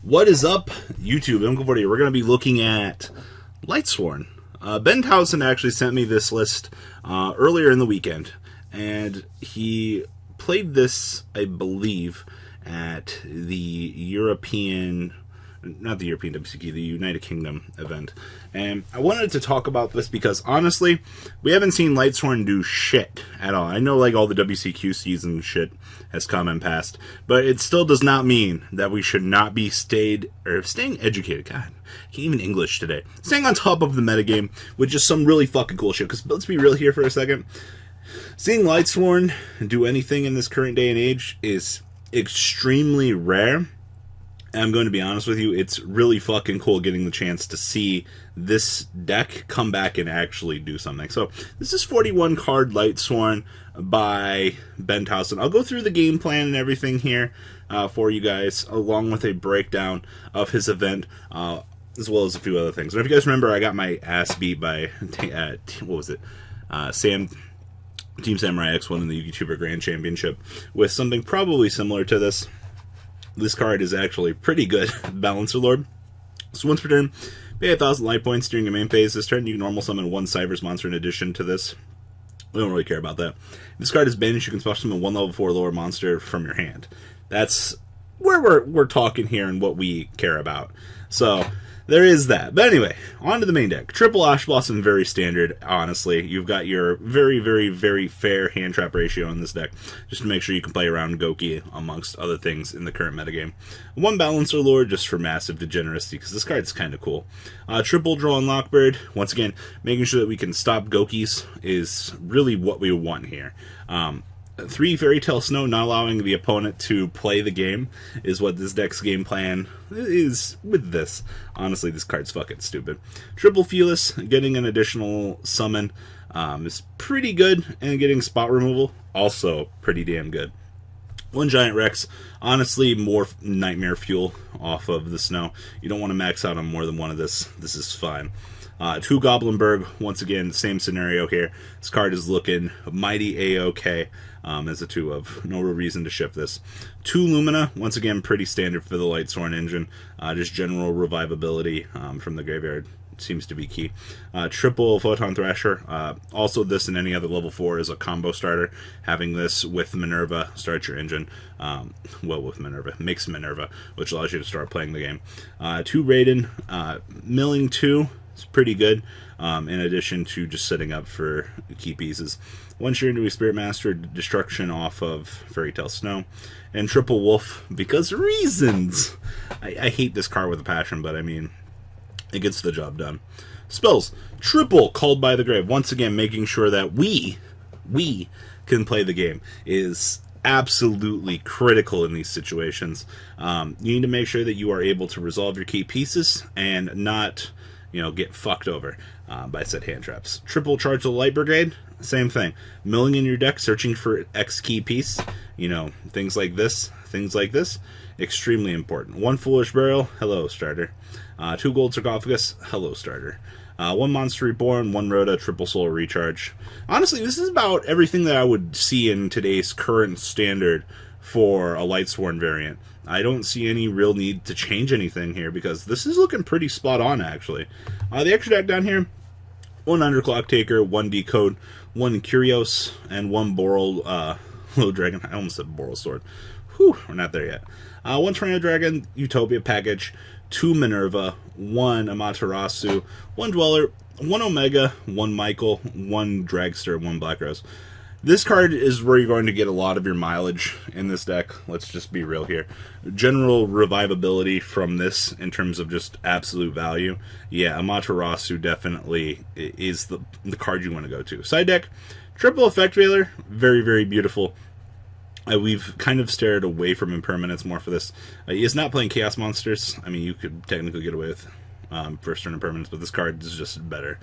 What is up, YouTube? I'm We're going to be looking at Lightsworn. Ben Towson actually sent me this list earlier in the weekend, and he played this, I believe, at the not the European WCQ, the United Kingdom event. And I wanted to talk about this because, honestly, we haven't seen Lightsworn do shit at all. I know, like, all the WCQ season shit has come and passed, but it still does not mean that we should not be staying educated. God, I can't even English today. Staying on top of the metagame with just some really fucking cool shit. Because let's be real here for a second. Seeing Lightsworn do anything in this current day and age is extremely rare. And I'm going to be honest with you, it's really fucking cool getting the chance to see this deck come back and actually do something. So, this is 41 card Lightsworn by Ben Towson. I'll go through the game plan and everything here for you guys, along with a breakdown of his event, as well as a few other things. And if you guys remember, I got my ass beat by, Team Samurai X won in the YouTuber Grand Championship with something probably similar to this. This card is actually pretty good. Balancer Lord. So once per turn, pay 1,000 life points during your main phase. This turn, you can normal summon one Cyber's monster in addition to this. We don't really care about that. If this card is banished, you can special summon one level 4 lower monster from your hand. That's where we're talking here and what we care about. So there is that. But anyway, on to the main deck. Triple Ash Blossom, very standard, honestly. You've got your very, very, very fair hand trap ratio in this deck, just to make sure you can play around Goki, amongst other things in the current metagame. One Balancer Lord, just for massive degeneracy, because this card's kind of cool. Triple Draw and Lockbird, once again, making sure that we can stop Gokis is really what we want here. 3 Fairy Tale Snow, not allowing the opponent to play the game, is what this deck's game plan is with this. Honestly, this card's fucking stupid. Triple Fearless, getting an additional summon is pretty good, and getting spot removal, also pretty damn good. 1 Giant Rex, honestly, more nightmare fuel off of the snow. You don't want to max out on more than one of this. This is fine. 2 Goblinberg, once again, same scenario here. This card is looking mighty A-OK as a 2 of. No real reason to ship this. 2 Lumina, once again, pretty standard for the Lightsworn engine. Just general revivability from the graveyard seems to be key. Triple Photon Thrasher. Also, this and any other level 4 is a combo starter. Having this with Minerva starts your engine. With Minerva. Makes Minerva, which allows you to start playing the game. 2 Raiden. Milling 2. It's pretty good, in addition to just setting up for key pieces. 1 Shirin Spirit Master, destruction off of Fairy Tale Snow. And Triple Wolf, because reasons. I hate this card with a passion, but I mean, it gets the job done. Spells. Triple Called by the Grave. Once again, making sure that we can play the game is absolutely critical in these situations. You need to make sure that you are able to resolve your key pieces and not, get fucked over by said hand traps. Triple Charge the Light Brigade, same thing. Milling in your deck, searching for X key piece, things like this, extremely important. 1 Foolish Burial, hello, starter. 2 Gold Sarcophagus, hello, starter. 1 Monster Reborn, 1 Rhoda, Triple Soul Recharge. Honestly, this is about everything that I would see in today's current standard for a Lightsworn variant. I don't see any real need to change anything here because this is looking pretty spot on, actually. The extra deck down here, 1 Underclock Taker, 1 Decode, 1 Curios, and 1 Boral Low Dragon. I almost said Boral Sword. Whew, we're not there yet. 1 Tornado Dragon, Utopia Package, 2 Minerva, 1 Amaterasu, 1 Dweller, 1 Omega, 1 Michael, 1 Dragster, 1 Black Rose. This card is where you're going to get a lot of your mileage in this deck. Let's just be real here. General revivability from this in terms of just absolute value. Yeah, Amaterasu definitely is the card you want to go to. Side deck, Triple Effect Veiler. Very, very beautiful. We've kind of stared away from impermanence more for this. He is not playing Chaos Monsters. I mean, you could technically get away with first turn impermanence, but this card is just better.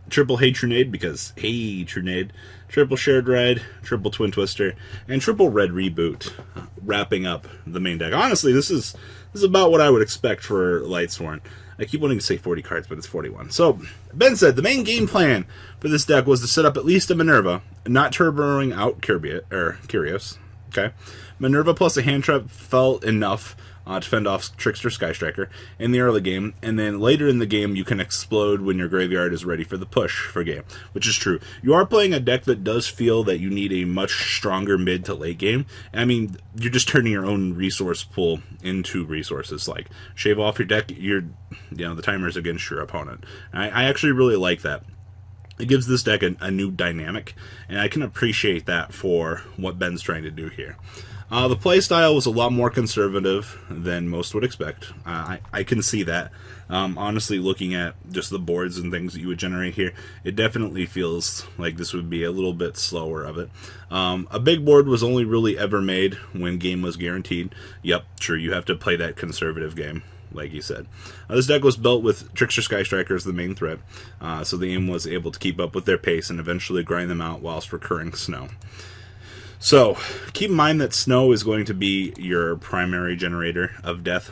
Triple Hatronade, because hey, Tronade. Triple Shared Red, Triple Twin Twister, and Triple Red Reboot, wrapping up the main deck. Honestly, this is about what I would expect for Lightsworn. I keep wanting to say 40 cards, but it's 41. So, Ben said the main game plan for this deck was to set up at least a Minerva, not turboing out Curios. Okay, Minerva plus a hand trap felt enough to fend off Trickster Sky Striker in the early game, and then later in the game you can explode when your graveyard is ready for the push for game, which is true. You are playing a deck that does feel that you need a much stronger mid to late game. I mean, you're just turning your own resource pool into resources. Like, shave off your deck, the timer's against your opponent. I actually really like that. It gives this deck a new dynamic, and I can appreciate that for what Ben's trying to do here. The playstyle was a lot more conservative than most would expect. I can see that. Honestly, looking at just the boards and things that you would generate here, it definitely feels like this would be a little bit slower of it. A big board was only really ever made when game was guaranteed. Yep, true, you have to play that conservative game, like you said. This deck was built with Trickster Sky Striker as the main threat, so the aim was able to keep up with their pace and eventually grind them out whilst recurring Snow. So, keep in mind that Snow is going to be your primary generator of death.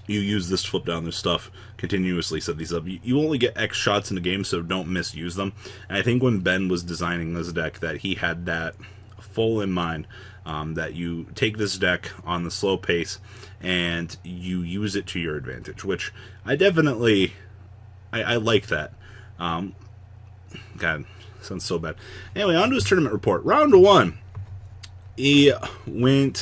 You use this to flip down their stuff, continuously set these up. You only get X shots in the game, so don't misuse them. And I think when Ben was designing this deck that he had that full in mind, that you take this deck on the slow pace and you use it to your advantage, which I definitely, I like that. God, sounds so bad. Anyway, on to his tournament report. Round 1. He won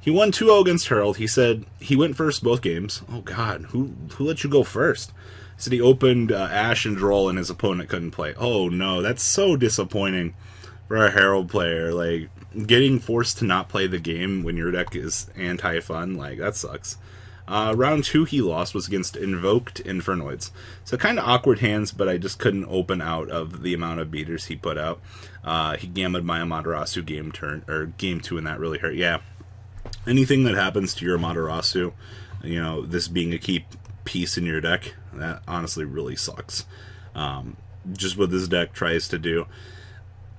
2-0 against Harold. He said he went first both games. Oh, God. Who let you go first? He said he opened Ash and Droll and his opponent couldn't play. Oh, no. That's so disappointing for a Harold player. Like, getting forced to not play the game when your deck is anti-fun, like, that sucks. Round 2 he lost was against Invoked Infernoids. So kind of awkward hands, but I just couldn't open out of the amount of beaters he put out. He gammed my Amaterasu game 2, and that really hurt. Yeah, anything that happens to your Amaterasu, this being a key piece in your deck, that honestly really sucks. Just what this deck tries to do.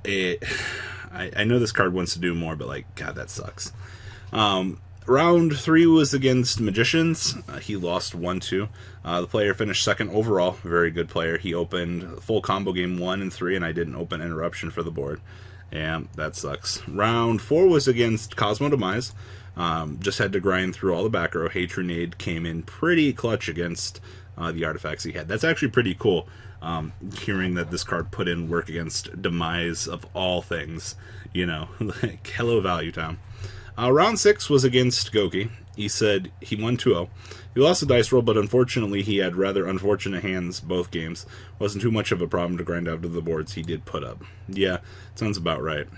I know this card wants to do more, but like, God, that sucks. Round 3 was against Magicians. He lost 1-2. The player finished second overall. Very good player. He opened full combo game 1 and 3, and I didn't open Interruption for the board. And that sucks. Round 4 was against Cosmo Demise. Just had to grind through all the back row. Hatronade came in pretty clutch against the artifacts he had. That's actually pretty cool. Hearing that this card put in work against Demise of all things. Like, hello value time. Round 6 was against Goki. He said he won 2-0. He lost a dice roll, but unfortunately he had rather unfortunate hands both games. Wasn't too much of a problem to grind out of the boards he did put up. Yeah, sounds about right.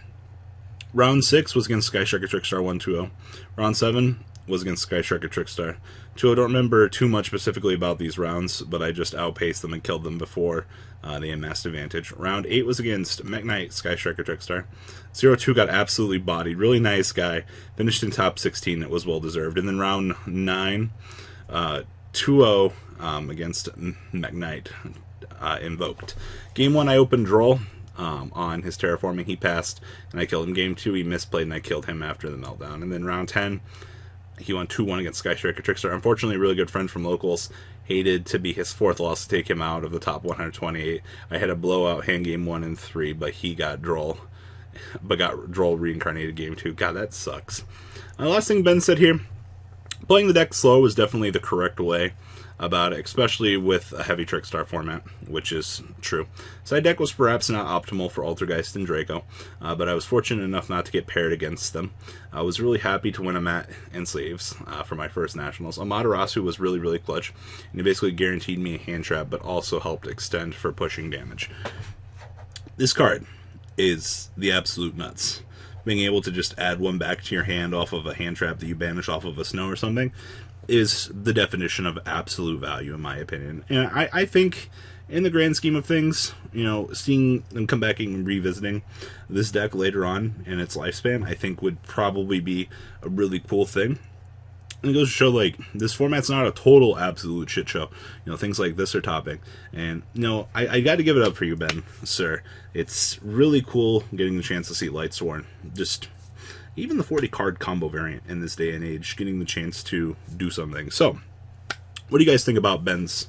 Round 6 was against Sky Striker Trickstar, won 2-0. Round 7 was against Sky Striker Trickstar. 2-0, I don't remember too much specifically about these rounds, but I just outpaced them and killed them before they amassed advantage. Round 8 was against Mech Knight Sky Striker Trickstar. 0-2 got absolutely bodied. Really nice guy. Finished in top 16. It was well deserved. And then round 9, 2-0 against Mech Knight Invoked. Game 1 I opened Droll on his terraforming. He passed and I killed him. Game 2 he misplayed and I killed him after the meltdown. And then round 10 he won 2-1 against Sky Striker Trickstar. Unfortunately, a really good friend from locals. Hated to be his 4th loss to take him out of the top 128. I had a blowout hand game 1 and 3, but he got Droll. But got Droll reincarnated game 2. God, that sucks. The last thing Ben said here, playing the deck slow was definitely the correct way about it, especially with a heavy Trickstar format, which is true. Side deck was perhaps not optimal for Altergeist and Draco, but I was fortunate enough not to get paired against them. I was really happy to win a mat and sleeves for my first nationals. Amaterasu was really, really clutch, and he basically guaranteed me a hand trap, but also helped extend for pushing damage. This card is the absolute nuts. Being able to just add one back to your hand off of a hand trap that you banish off of a Snow or something is the definition of absolute value, in my opinion. And I think, in the grand scheme of things, seeing them come back and revisiting this deck later on in its lifespan, I think would probably be a really cool thing. And it goes to show, like, this format's not a total absolute shit show. Things like this are topping. And, I got to give it up for you, Ben, sir. It's really cool getting the chance to see Lightsworn. Just, even the 40-card combo variant in this day and age, getting the chance to do something. So, what do you guys think about Ben's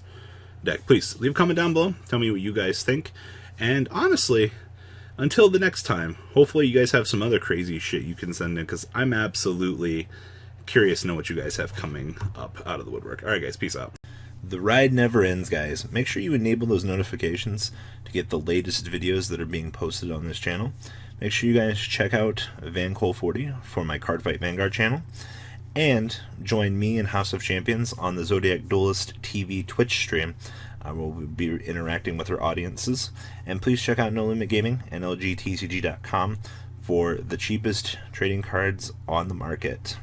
deck? Please, leave a comment down below. Tell me what you guys think. And, honestly, until the next time, hopefully you guys have some other crazy shit you can send in, because I'm absolutely curious to know what you guys have coming up out of the woodwork. All right, guys, peace out. The ride never ends, guys. Make sure you enable those notifications to get the latest videos that are being posted on this channel. Make sure you guys check out VanCole40 for my Cardfight Vanguard channel. And join me and House of Champions on the Zodiac Duelist TV Twitch stream. We'll be interacting with our audiences. And please check out No Limit Gaming and LGTCG.com for the cheapest trading cards on the market.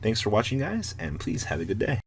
Thanks for watching, guys, and please have a good day.